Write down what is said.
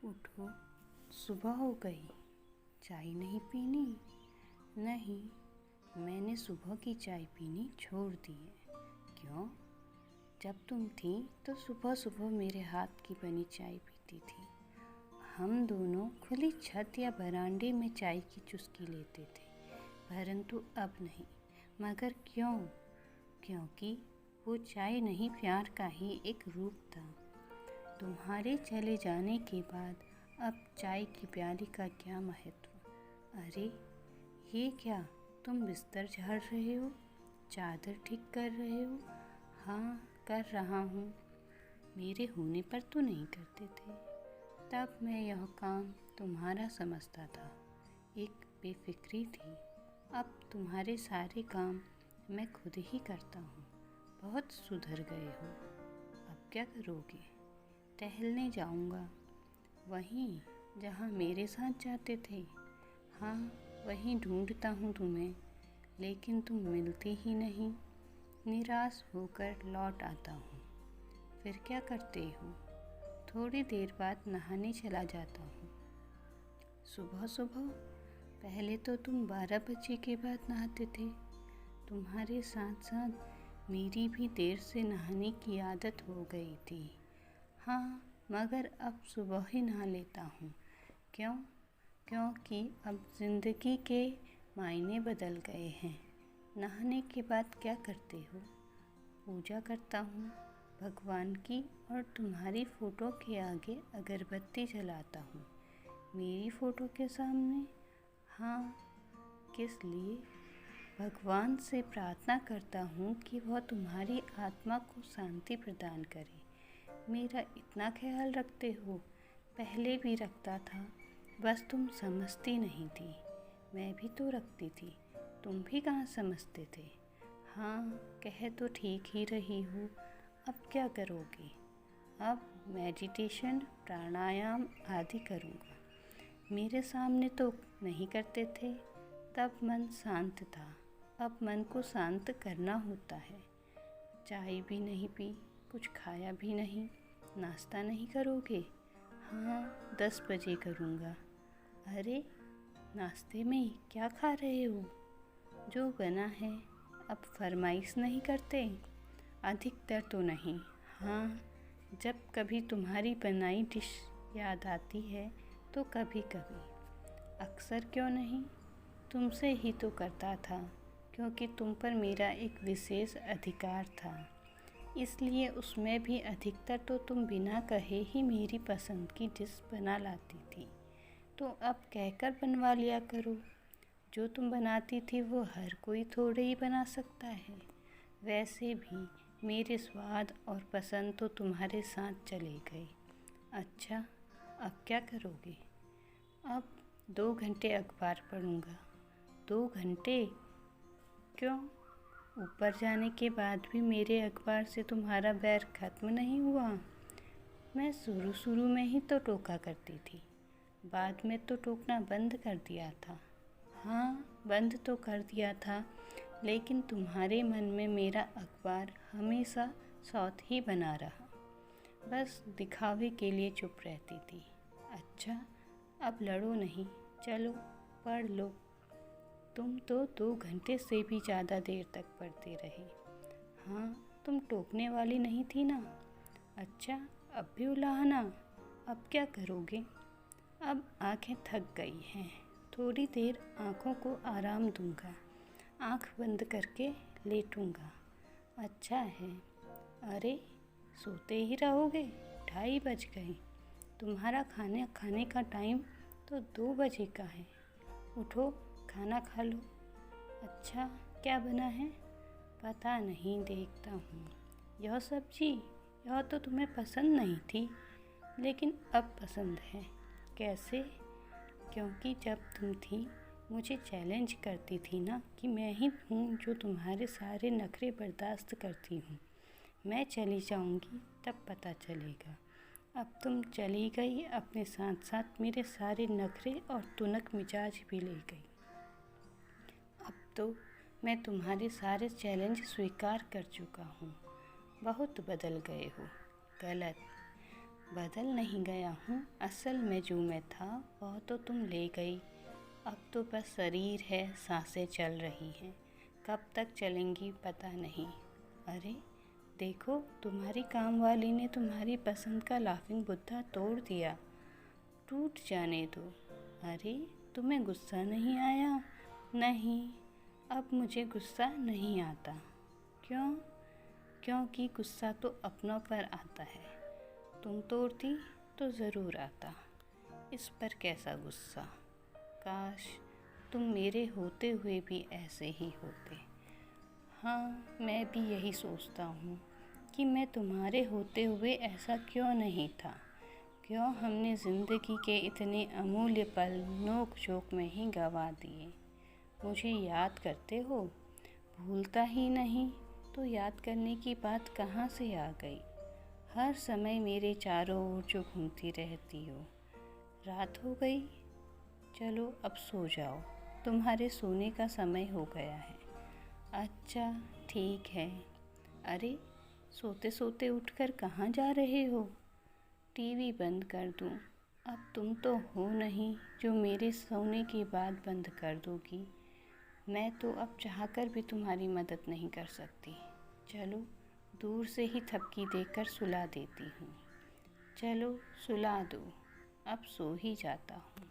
उठो, सुबह हो गई। चाय नहीं पीनी? नहीं, मैंने सुबह की चाय पीनी छोड़ दी है। क्यों? जब तुम थी तो सुबह सुबह मेरे हाथ की बनी चाय पीती थी। हम दोनों खुली छत या बरामदे में चाय की चुस्की लेते थे, परंतु अब नहीं। मगर क्यों? क्योंकि वो चाय नहीं, प्यार का ही एक रूप था। तुम्हारे चले जाने के बाद अब चाय की प्याली का क्या महत्व? अरे ये क्या, तुम बिस्तर झाड़ रहे हो, चादर ठीक कर रहे हो? हाँ, कर रहा हूँ। मेरे होने पर तो नहीं करते थे। तब मैं यह काम तुम्हारा समझता था, एक बेफिक्री थी। अब तुम्हारे सारे काम मैं खुद ही करता हूँ। बहुत सुधर गए हो। अब क्या करोगे? टहलने जाऊँगा, वहीं जहाँ मेरे साथ जाते थे। हाँ, वहीं ढूंढता हूँ तुम्हें, लेकिन तुम मिलती ही नहीं। निराश होकर लौट आता हूँ। फिर क्या करते हो? थोड़ी देर बाद नहाने चला जाता हूँ। सुबह सुबह? पहले तो तुम 12 बजे के बाद नहाते थे। तुम्हारे साथ साथ मेरी भी देर से नहाने की आदत हो गई थी। हाँ, मगर अब सुबह ही नहा लेता हूँ। क्यों? क्योंकि अब ज़िंदगी के मायने बदल गए हैं। नहाने के बाद क्या करते हो? पूजा करता हूँ भगवान की, और तुम्हारी फ़ोटो के आगे अगरबत्ती जलाता हूँ। मेरी फ़ोटो के सामने? हाँ, किस लिए? भगवान से प्रार्थना करता हूँ कि वह तुम्हारी आत्मा को शांति प्रदान करे। मेरा इतना ख्याल रखते हो? पहले भी रखता था, बस तुम समझती नहीं थी। मैं भी तो रखती थी, तुम भी कहाँ समझते थे। हाँ, कह तो ठीक ही रही हो। अब क्या करोगे? अब मेडिटेशन, प्राणायाम आदि करूँगा। मेरे सामने तो नहीं करते थे, तब मन शांत था। अब मन को शांत करना होता है। चाय भी नहीं पी, कुछ खाया भी नहीं। नाश्ता नहीं करोगे? हाँ, 10 बजे करूँगा। अरे, नाश्ते में क्या खा रहे हो? जो बना है। अब फरमाइश नहीं करते? अधिकतर तो नहीं। हाँ, जब कभी तुम्हारी बनाई डिश याद आती है तो कभी कभी। अक्सर क्यों नहीं? तुमसे ही तो करता था, क्योंकि तुम पर मेरा एक विशेष अधिकार था। इसलिए उसमें भी अधिकतर तो तुम बिना कहे ही मेरी पसंद की डिश बना लाती थी। तो अब कहकर बनवा लिया करो। जो तुम बनाती थी वो हर कोई थोड़े ही बना सकता है। वैसे भी मेरे स्वाद और पसंद तो तुम्हारे साथ चले गए। अच्छा, अब क्या करोगे? अब 2 घंटे अखबार पढ़ूँगा। 2 घंटे? क्यों? ऊपर जाने के बाद भी मेरे अखबार से तुम्हारा बैर खत्म नहीं हुआ? मैं शुरू में ही तो टोका करती थी, बाद में तो टोकना बंद कर दिया था। हाँ, बंद तो कर दिया था, लेकिन तुम्हारे मन में मेरा अखबार हमेशा सौत ही बना रहा। बस दिखावे के लिए चुप रहती थी। अच्छा, अब लड़ो नहीं, चलो पढ़ लो। तुम तो 2 घंटे से भी ज़्यादा देर तक पढ़ते रहे। हाँ, तुम टोकने वाली नहीं थी ना? अच्छा, अब भी उलाहना? अब क्या करोगे? अब आंखें थक गई हैं, थोड़ी देर आंखों को आराम दूंगा। आंख बंद करके लेटूंगा। अच्छा है। अरे, सोते ही रहोगे? 2:30 बज गए। तुम्हारा खाने खाने का टाइम तो 2 बजे का है। उठो, खाना खा लो। अच्छा, क्या बना है? पता नहीं, देखता हूँ। यह सब्जी, यह तो तुम्हें पसंद नहीं थी, लेकिन अब पसंद है। कैसे? क्योंकि जब तुम थी मुझे चैलेंज करती थी ना कि मैं ही हूँ जो तुम्हारे सारे नखरे बर्दाश्त करती हूँ। मैं चली जाऊँगी तब पता चलेगा। अब तुम चली गई, अपने साथ साथ मेरे सारे नखरे और तुनक मिजाज भी ले गई। अब तो मैं तुम्हारे सारे चैलेंज स्वीकार कर चुका हूँ। बहुत बदल गए हो। गलत। बदल नहीं गया हूँ, असल में जो मैं था वह तो तुम ले गई। अब तो बस शरीर है, सांसें चल रही हैं, कब तक चलेंगी पता नहीं। अरे देखो, तुम्हारी काम वाली ने तुम्हारी पसंद का लाफिंग बुद्धा तोड़ दिया। टूट जाने दो। अरे तुम्हें गुस्सा नहीं आया? नहीं, अब मुझे गुस्सा नहीं आता। क्यों? क्योंकि गुस्सा तो अपनों पर आता है। तुम तोड़ती तो ज़रूर आता। इस पर कैसा गुस्सा? काश तुम मेरे होते हुए भी ऐसे ही होते। हाँ, मैं भी यही सोचता हूँ कि मैं तुम्हारे होते हुए ऐसा क्यों नहीं था। क्यों हमने ज़िंदगी के इतने अमूल्य पल नोक झोंक में ही गंवा दिए। मुझे याद करते हो? भूलता ही नहीं तो याद करने की बात कहाँ से आ गई? हर समय मेरे चारों ओर जो घूमती रहती हो। रात हो गई, चलो अब सो जाओ, तुम्हारे सोने का समय हो गया है। अच्छा ठीक है। अरे सोते सोते उठकर कहाँ जा रहे हो? टीवी बंद कर दूँ? अब तुम तो हो नहीं जो मेरे सोने के बाद बंद कर दोगी। मैं तो अब चाहकर भी तुम्हारी मदद नहीं कर सकती। चलो दूर से ही थपकी देकर सुला देती हूँ। चलो सुला दो, अब सो ही जाता हूँ।